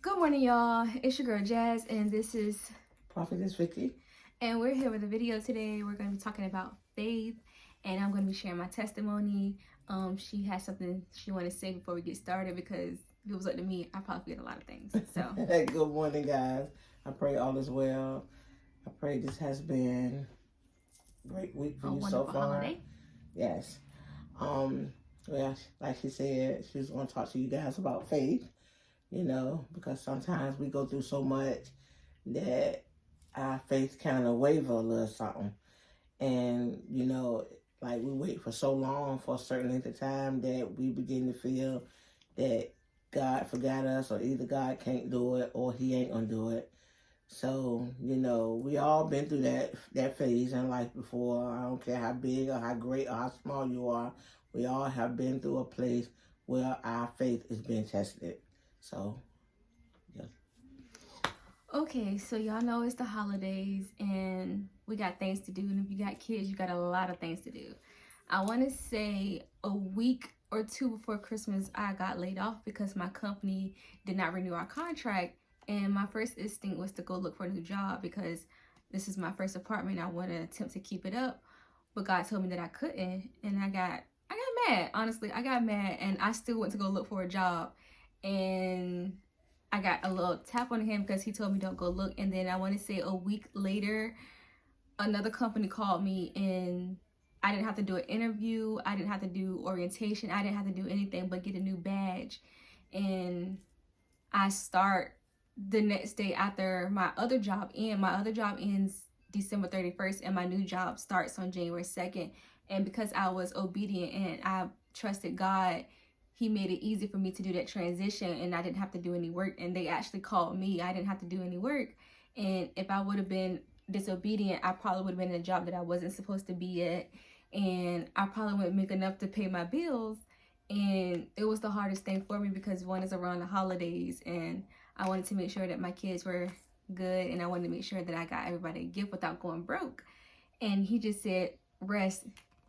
Good morning, y'all. It's your girl Jazz, and this is Prophetess Vicky. And we're here with a video today. We're going to be talking about faith, and I'm going to be sharing my testimony. She has something she want to say before we get started because if it was up to me, I probably forget a lot of things. So, Good morning, guys. I pray all is well. I pray this has been a great week for you so far. Holiday. Yes. Well, like she said, she was going to talk to you guys about faith. Because sometimes we go through so much that our faith kind of waver a little something. And, like we wait for so long for a certain length of time that we begin to feel that God forgot us, or either God can't do it or he ain't going to do it. So, we all been through that phase in life before. I don't care how big or how great or how small you are. We all have been through a place where our faith is being tested. So, yeah. Okay, so y'all know it's the holidays and we got things to do. And if you got kids, you got a lot of things to do. I want to say a week or two before Christmas, I got laid off because my company did not renew our contract. And my first instinct was to go look for a new job because this is my first apartment. I want to attempt to keep it up. But God told me that I couldn't. And I got mad. Honestly, I got mad and I still went to go look for a job. And I got a little tap on him because he told me don't go look. And then I want to say a week later, another company called me and I didn't have to do an interview. I didn't have to do orientation. I didn't have to do anything but get a new badge. And I start the next day after my other job ends. My other job ends December 31st and my new job starts on January 2nd. And because I was obedient and I trusted God, he made it easy for me to do that transition and I didn't have to do any work. And they actually called me. I didn't have to do any work. And if I would have been disobedient, I probably would have been in a job that I wasn't supposed to be at. And I probably wouldn't make enough to pay my bills. And it was the hardest thing for me because one is around the holidays and I wanted to make sure that my kids were good and I wanted to make sure that I got everybody a gift without going broke. And he just said, rest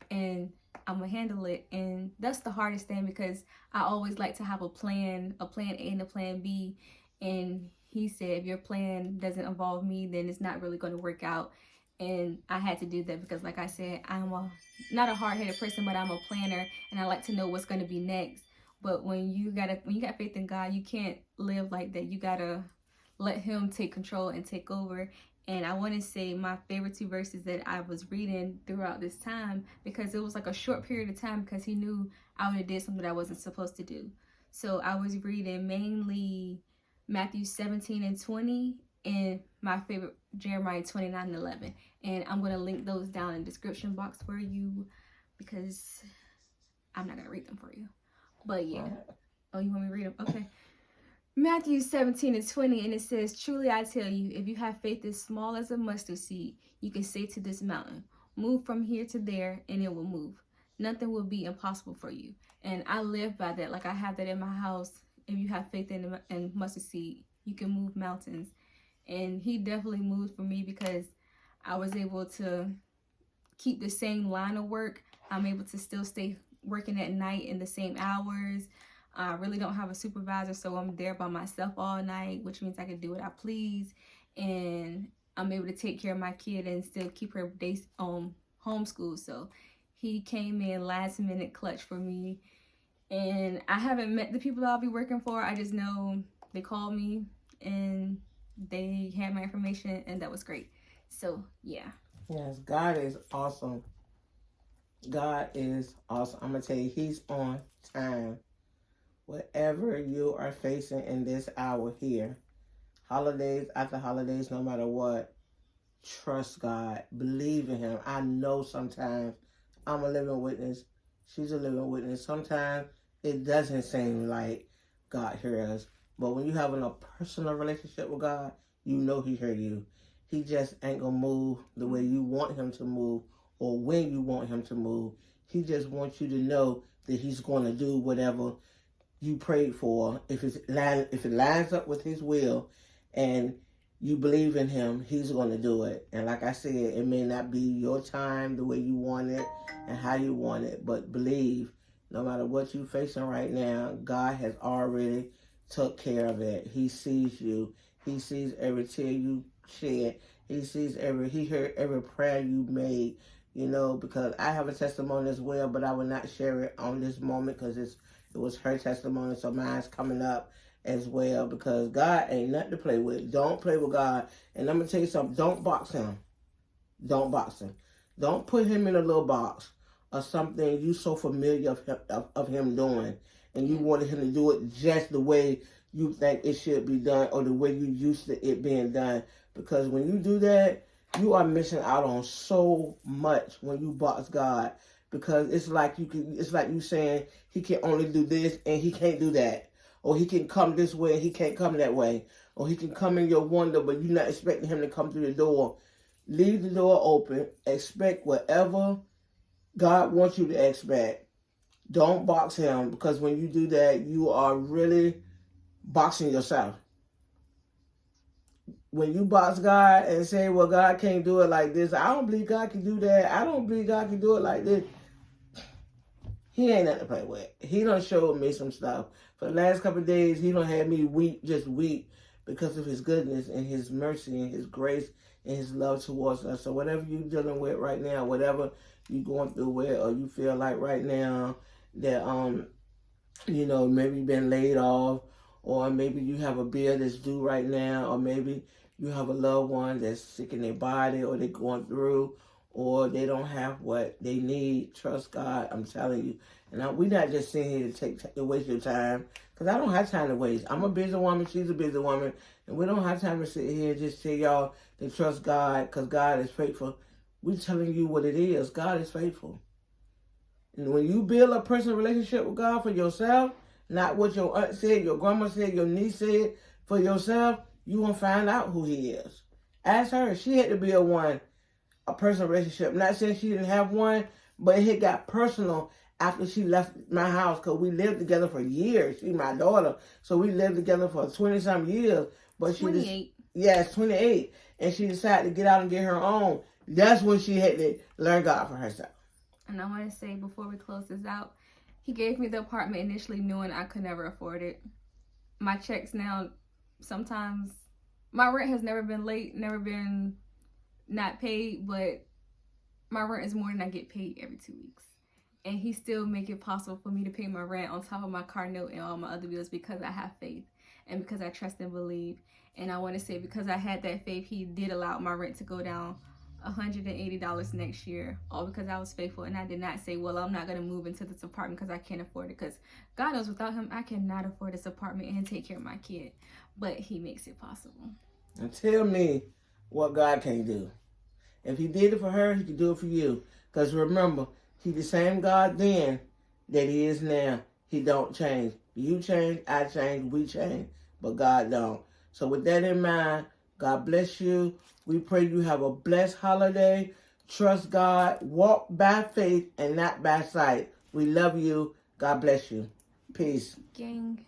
and I'm gonna handle it. And that's the hardest thing because I always like to have a plan A and a plan B. And he said, if your plan doesn't involve me, then it's not really going to work out. And I had to do that because, like I said, I'm not a hard-headed person, but I'm a planner and I like to know what's going to be next. But when you got faith in God, you can't live like that. You gotta let him take control and take over. And I want to say my favorite two verses that I was reading throughout this time, because it was like a short period of time because he knew I would have did something that I wasn't supposed to do. So I was reading mainly Matthew 17:20 and my favorite Jeremiah 29:11. And I'm going to link those down in the description box for you because I'm not going to read them for you. But yeah. Oh, you want me to read them? Okay. Matthew 17:20, and it says, truly I tell you, if you have faith as small as a mustard seed, you can say to this mountain, move from here to there, and it will move. Nothing will be impossible for you. And I live by that. Like I have that in my house. If you have faith in mustard seed, you can move mountains. And he definitely moved for me because I was able to keep the same line of work. I'm able to still stay working at night in the same hours. I really don't have a supervisor, so I'm there by myself all night, which means I can do what I please. And I'm able to take care of my kid and still keep her days homeschooled. So he came in last minute clutch for me. And I haven't met the people that I'll be working for. I just know they called me and they had my information, and that was great. So yeah. Yes, God is awesome. God is awesome. I'm going to tell you, he's on time. Whatever you are facing in this hour here, holidays after holidays, no matter what, trust God. Believe in him. I know sometimes I'm a living witness. She's a living witness. Sometimes it doesn't seem like God hears us. But when you're having a personal relationship with God, you know he heard you. He just ain't going to move the way you want him to move or when you want him to move. He just wants you to know that he's going to do whatever you prayed for. If it lines up with his will and you believe in him, he's going to do it. And like I said, it may not be your time the way you want it and how you want it, but believe, no matter what you're facing right now, God has already took care of it. He sees you. He sees every tear you shed. He heard every prayer you made, you know, because I have a testimony as well, but I will not share it on this moment because it was her testimony, so mine's coming up as well because God ain't nothing to play with. Don't play with God. And I'm going to tell you something. Don't box him. Don't box him. Don't put him in a little box or something you so familiar of him doing, and you wanted him to do it just the way you think it should be done or the way you used to it being done. Because when you do that, you are missing out on so much when you box God. Because it's like you saying he can only do this and he can't do that. Or he can come this way and he can't come that way. Or he can come in your window, but you're not expecting him to come through the door. Leave the door open. Expect whatever God wants you to expect. Don't box him, because when you do that, you are really boxing yourself. When you box God and say, well, God can't do it like this. I don't believe God can do that. I don't believe God can do it like this. He ain't nothing to play with. He done showed me some stuff. For the last couple of days, he done had me weep, just weep, because of his goodness and his mercy and his grace and his love towards us. So whatever you're dealing with right now, whatever you're going through with, or you feel like right now that, you know, maybe you've been laid off, or maybe you have a bill that's due right now, or maybe you have a loved one that's sick in their body, or they're going through, or they don't have what they need. Trust God, I'm telling you. And we're not just sitting here to waste your time, because I don't have time to waste. I'm a busy woman, she's a busy woman, and we don't have time to sit here and just tell y'all to trust God, because God is faithful. We're telling you what it is. God is faithful. And when you build a personal relationship with God for yourself, not what your aunt said, your grandma said, your niece said, for yourself, you're going to find out who he is. Ask her. She had to build a personal relationship. Not saying she didn't have one, but it got personal after she left my house, because we lived together for years. She's my daughter. So we lived together for 20-some years. But 28. Yes, 28. And she decided to get out and get her own. That's when she had to learn God for herself. And I want to say, before we close this out, he gave me the apartment initially knowing I could never afford it. My checks now, sometimes, my rent has never been late, never been not paid, but my rent is more than I get paid every 2 weeks. And he still make it possible for me to pay my rent on top of my car note and all my other bills, because I have faith and because I trust and believe. And I want to say, because I had that faith, he did allow my rent to go down $180 next year, all because I was faithful. And I did not say, well, I'm not going to move into this apartment because I can't afford it, because God knows without him I cannot afford this apartment and take care of my kid. But he makes it possible. And tell me what God can't do. If he did it for her, he can do it for you. Because remember, he's the same God then that he is now. He don't change. You change, I change, we change, but God don't. So with that in mind, God bless you. We pray you have a blessed holiday. Trust God. Walk by faith and not by sight. We love you. God bless you. Peace. Gang.